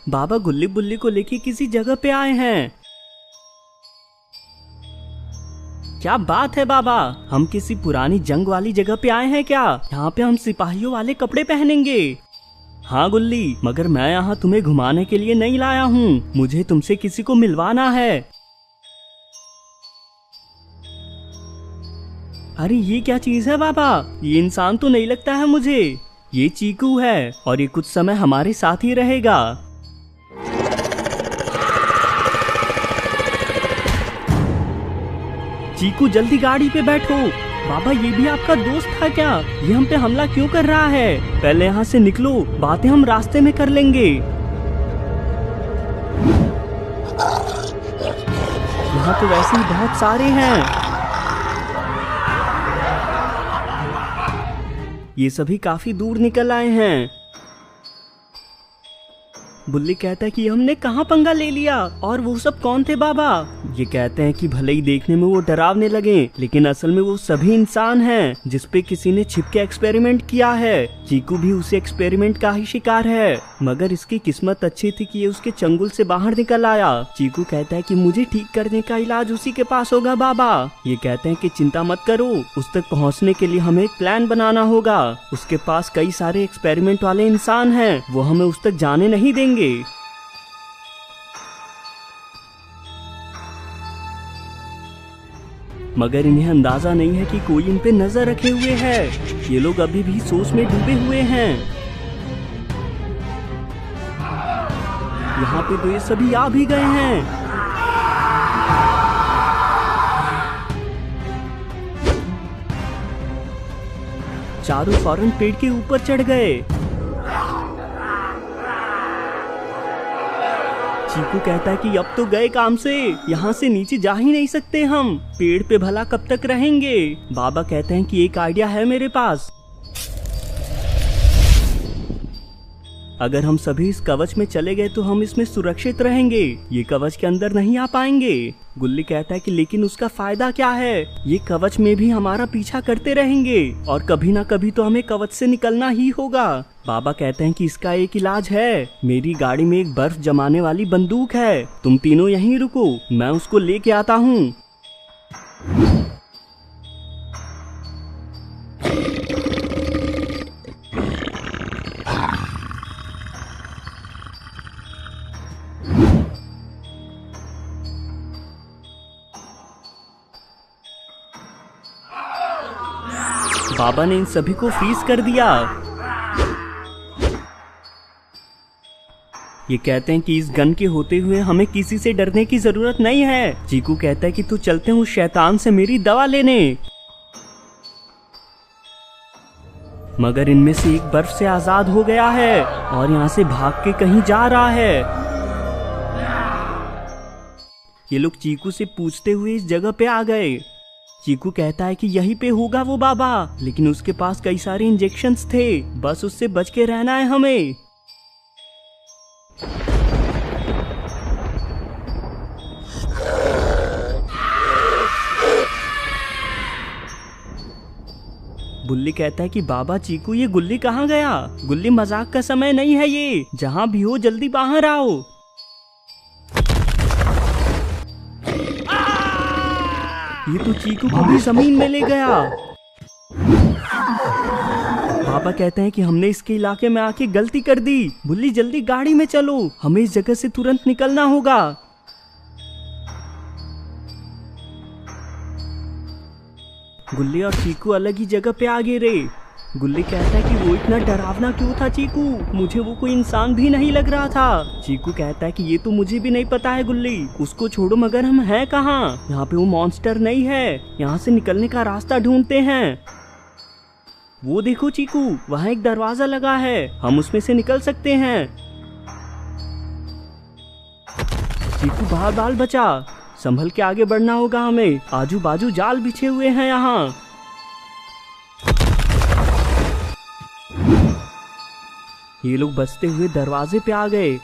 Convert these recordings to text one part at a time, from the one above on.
बाबा गुल्ली बुल्ली को लेके किसी जगह पे आए हैं। क्या बात है बाबा, हम किसी पुरानी जंग वाली जगह पे आए हैं क्या? यहाँ पे हम सिपाहियों वाले कपड़े पहनेंगे। हाँ गुल्ली, मगर मैं यहाँ तुम्हें घुमाने के लिए नहीं लाया हूँ, मुझे तुमसे किसी को मिलवाना है। अरे ये क्या चीज है बाबा? ये इंसान तो नहीं लगता है मुझे। ये चीकू है और ये कुछ समय हमारे साथ ही रहेगा। चीकू जल्दी गाड़ी पे बैठो। बाबा ये भी आपका दोस्त था क्या? ये हम पे हमला क्यों कर रहा है? पहले यहाँ से निकलो, बातें हम रास्ते में कर लेंगे। यहाँ तो वैसे ही बहुत सारे हैं। ये सभी काफी दूर निकल आए हैं। बुल्ली कहता है कि हमने कहाँ पंगा ले लिया। और वो सब कौन थे बाबा? ये कहते हैं कि भले ही देखने में वो डरावने लगे, लेकिन असल में वो सभी इंसान हैं जिसपे किसी ने छिप के एक्सपेरिमेंट किया है। चीकू भी उसी एक्सपेरिमेंट का ही शिकार है, मगर इसकी किस्मत अच्छी थी कि ये उसके चंगुल से बाहर निकल आया। चीकू कहता है कि मुझे ठीक करने का इलाज उसी के पास होगा बाबा। ये कहते हैं कि चिंता मत करो, उस तक पहुँचने के लिए हमें एक प्लान बनाना होगा। उसके पास कई सारे एक्सपेरिमेंट वाले इंसान हैं, वो हमें उस तक जाने नहीं देंगे। मगर इन्हें अंदाजा नहीं है कि कोई इन पे नजर रखे हुए है। ये लोग अभी भी सोच में डूबे हुए हैं। यहाँ पे तो ये सभी आ भी गए हैं। चारों फौरन पेड़ के ऊपर चढ़ गए। चीकू कहता है कि अब तो गए काम से, यहाँ से नीचे जा ही नहीं सकते हम, पेड़ पे भला कब तक रहेंगे। बाबा कहते हैं कि एक आइडिया है मेरे पास। अगर हम सभी इस कवच में चले गए तो हम इसमें सुरक्षित रहेंगे, ये कवच के अंदर नहीं आ पाएंगे। गुल्ली कहता है कि लेकिन उसका फायदा क्या है? ये कवच में भी हमारा पीछा करते रहेंगे और कभी ना कभी तो हमें कवच से निकलना ही होगा। बाबा कहते हैं कि इसका एक इलाज है। मेरी गाड़ी में एक बर्फ जमाने वाली बंदूक है, तुम तीनों यहीं रुको, मैं उसको लेके आता हूँ। बाबा ने इन सभी को फ्रीज कर दिया। ये कहते हैं कि इस गन के होते हुए हमें किसी से डरने की जरूरत नहीं है। चीकू कहता है कि तू चलते हैं उस शैतान से मेरी दवा लेने। मगर इनमें से एक बर्फ से आजाद हो गया है और यहाँ से भाग के कहीं जा रहा है। ये लोग चीकू से पूछते हुए इस जगह पे आ गए। चीकू कहता है कि यहीं पे होगा वो बाबा, लेकिन उसके पास कई सारे इंजेक्शंस थे, बस उससे बच के रहना है हमें। बुल्ली कहता है कि बाबा चीकू ये गुल्ली कहाँ गया? गुल्ली मजाक का समय नहीं है ये, जहाँ भी हो जल्दी बाहर आओ। ये तो चीकू को भी जमीन में ले गया। पापा कहते हैं कि हमने इसके इलाके में आके गलती कर दी। बुल्ली जल्दी गाड़ी में चलो, हमें इस जगह से तुरंत निकलना होगा। गुल्ली और चीकू अलग ही जगह पे आ गए रे। गुल्ली कहता है कि वो इतना डरावना क्यों था चीकू? मुझे वो कोई इंसान भी नहीं लग रहा था। चीकू कहता है कि ये तो मुझे भी नहीं पता है गुल्ली, उसको छोड़ो, मगर हम हैं कहाँ? यहाँ पे वो मॉन्स्टर नहीं है, यहाँ से निकलने का रास्ता ढूंढते हैं। वो देखो चीकू, वहाँ एक दरवाजा लगा है, हम उसमें से निकल सकते हैं। चीकू बाल बाल बचा, संभल के आगे बढ़ना होगा हमें, आजू बाजू जाल बिछे हुए हैं यहाँ। ये लोग बचते हुए दरवाजे पे आ गए।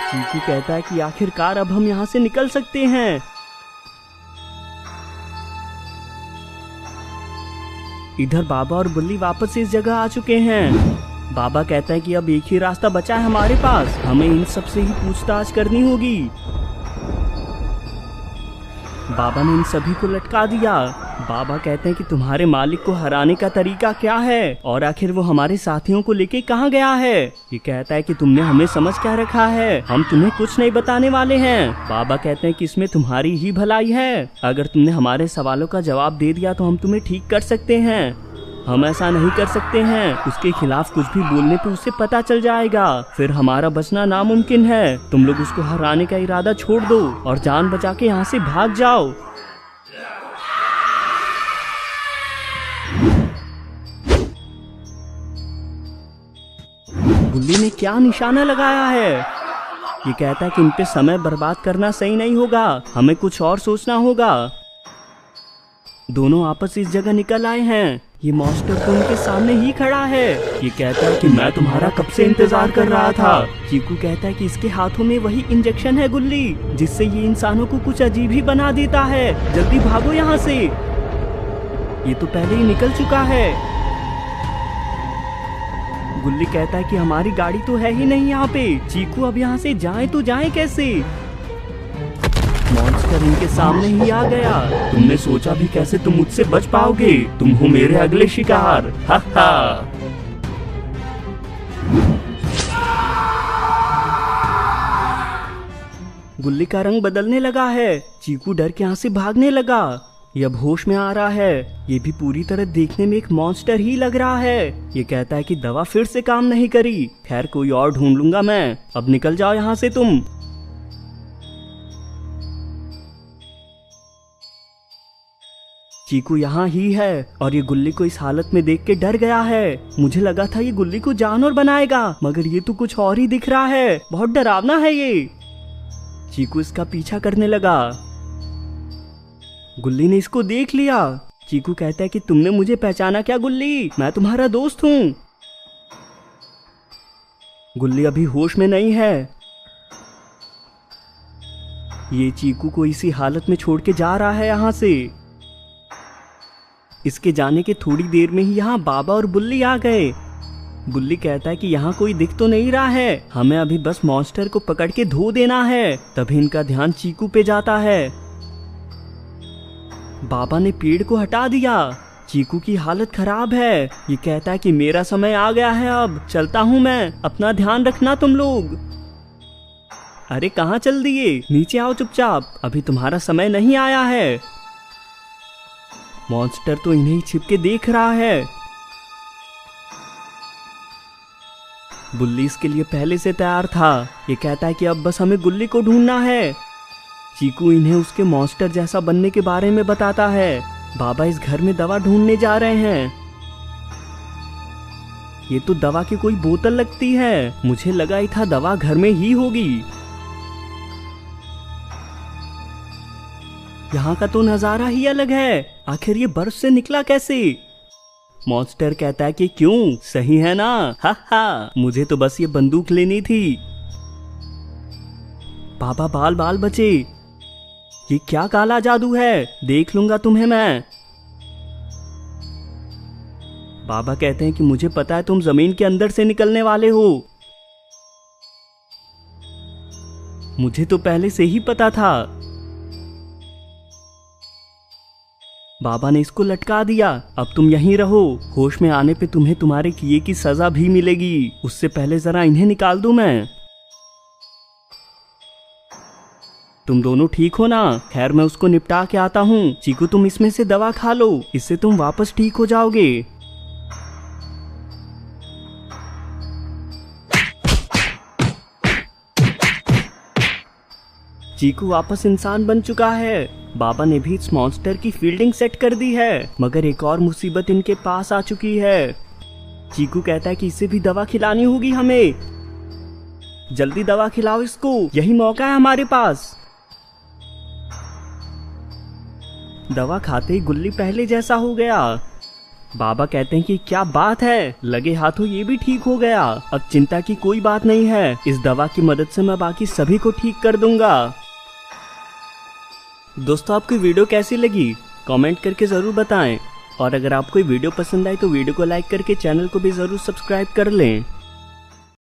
चीकू कहता है कि आखिरकार अब हम यहाँ से निकल सकते हैं। इधर बाबा और बुल्ली वापस इस जगह आ चुके हैं। बाबा कहता है कि अब एक ही रास्ता बचा है हमारे पास, हमें इन सब से ही पूछताछ करनी होगी। बाबा ने इन सभी को लटका दिया। बाबा कहते हैं कि तुम्हारे मालिक को हराने का तरीका क्या है और आखिर वो हमारे साथियों को लेके कहाँ गया है। ये कहता है कि तुमने हमें समझ क्या रखा है, हम तुम्हें कुछ नहीं बताने वाले हैं। बाबा कहते हैं कि इसमें तुम्हारी ही भलाई है, अगर तुमने हमारे सवालों का जवाब दे दिया तो हम तुम्हें ठीक कर सकते हैं। हम ऐसा नहीं कर सकते हैं, उसके खिलाफ कुछ भी बोलने पे उसे पता चल जाएगा, फिर हमारा बचना नामुमकिन है। तुम लोग उसको हराने का इरादा छोड़ दो और जान बचा के यहाँ से भाग जाओ। गुल्ली ने क्या निशाना लगाया है। ये कहता है कि इन पे समय बर्बाद करना सही नहीं होगा, हमें कुछ और सोचना होगा। दोनों आपस इस जगह निकल आए हैं। ये मॉन्स्टर तो उनके सामने ही खड़ा है। ये कहता है कि मैं तुम्हारा कब से इंतजार कर रहा था। चीकू कहता है कि इसके हाथों में वही इंजेक्शन है गुल्ली, जिससे ये इंसानों को कुछ अजीब ही बना देता है। जल्दी भागो यहाँ से, ये तो पहले ही निकल चुका है। गुल्ली कहता है कि हमारी गाड़ी तो है ही नहीं यहाँ पे। चीकू अब यहाँ से जाए तो जाए कैसे। मॉन्स्टर इनके सामने ही आ गया। तुमने सोचा भी कैसे तुम मुझसे बच पाओगे, तुम हो मेरे अगले शिकार। हा हा। गुल्ली का रंग बदलने लगा है। चीकू डर के यहाँ से भागने लगा। ये अब होश में आ रहा है। ये भी पूरी तरह देखने में एक मॉन्स्टर ही लग रहा है। ये कहता है कि दवा फिर से काम नहीं करी, खैर कोई और ढूंढ लूंगा मैं। अब निकल जाओ यहाँ से तुम। चीकू यहाँ ही है और ये गुल्ली को इस हालत में देख के डर गया है। मुझे लगा था ये गुल्ली को जानवर बनाएगा, मगर ये तो कुछ और ही दिख रहा है। बहुत डरावना है ये। चीकू इसका पीछा करने लगा। गुल्ली ने इसको देख लिया। चीकू कहता है कि तुमने मुझे पहचाना क्या गुल्ली, मैं तुम्हारा दोस्त हूँ। गुल्ली अभी होश में नहीं है। ये चीकू को इसी हालत में छोड़ के जा रहा है यहाँ से। इसके जाने के थोड़ी देर में ही यहाँ बाबा और बुल्ली आ गए। बुल्ली कहता है कि यहाँ कोई दिख तो नहीं रहा है, हमें अभी बस मॉन्स्टर को पकड़ के धो देना है। तभी इनका ध्यान चीकू पे जाता है। बाबा ने पेड़ को हटा दिया। चीकू की हालत खराब है। ये कहता है कि मेरा समय आ गया है, अब चलता हूँ मैं, अपना ध्यान रखना तुम लोग। अरे कहाँ चल दिए, नीचे आओ चुपचाप, अभी तुम्हारा समय नहीं आया है। मॉन्स्टर तो इन्हें छिपके देख रहा है। बुल्ली इसके लिए पहले से तैयार था। ये कहता है कि अब बस हमें गुल्ली को ढूंढना है। चीकू इन्हें उसके मॉन्स्टर जैसा बनने के बारे में बताता है। बाबा इस घर में दवा ढूंढने जा रहे हैं। ये तो दवा की कोई बोतल लगती है, मुझे लगा ही था दवा घर में ही होगी। यहाँ का तो नजारा ही अलग है, आखिर ये बर्फ से निकला कैसे। मॉन्स्टर कहता है कि क्यों, सही है ना, हा हा, मुझे तो बस ये बंदूक लेनी थी। बाबा बाल बाल बचे। ये क्या काला जादू है, देख लूंगा तुम्हें मैं। बाबा कहते हैं कि मुझे पता है तुम जमीन के अंदर से निकलने वाले हो। मुझे तो पहले से ही पता था। बाबा ने इसको लटका दिया। अब तुम यहीं रहो, होश में आने पे तुम्हें तुम्हारे किए की सजा भी मिलेगी। उससे पहले जरा इन्हें निकाल दूं मैं। तुम दोनों ठीक हो ना? खैर मैं उसको निपटा के आता हूँ। चीकू तुम इसमें से दवा खा लो, इससे तुम वापस ठीक हो जाओगे। चीकू वापस इंसान बन चुका है। बाबा ने भी इस मॉन्स्टर की फील्डिंग सेट कर दी है, मगर एक और मुसीबत इनके पास आ चुकी है। चीकू कहता है कि इसे भी दवा खिलानी होगी हमें। जल्दी दवा खिलाओ इसको, यही मौका है हमारे पास। दवा खाते ही गुल्ली पहले जैसा हो गया। बाबा कहते हैं कि क्या बात है, लगे हाथों ये भी ठीक हो गया। अब चिंता की कोई बात नहीं है, इस दवा की मदद से मैं बाकी सभी को ठीक कर दूंगा। दोस्तों आपकी वीडियो कैसी लगी कमेंट करके जरूर बताएं। और अगर आपको ये वीडियो पसंद आए तो वीडियो को लाइक करके चैनल को भी जरूर सब्सक्राइब कर लें।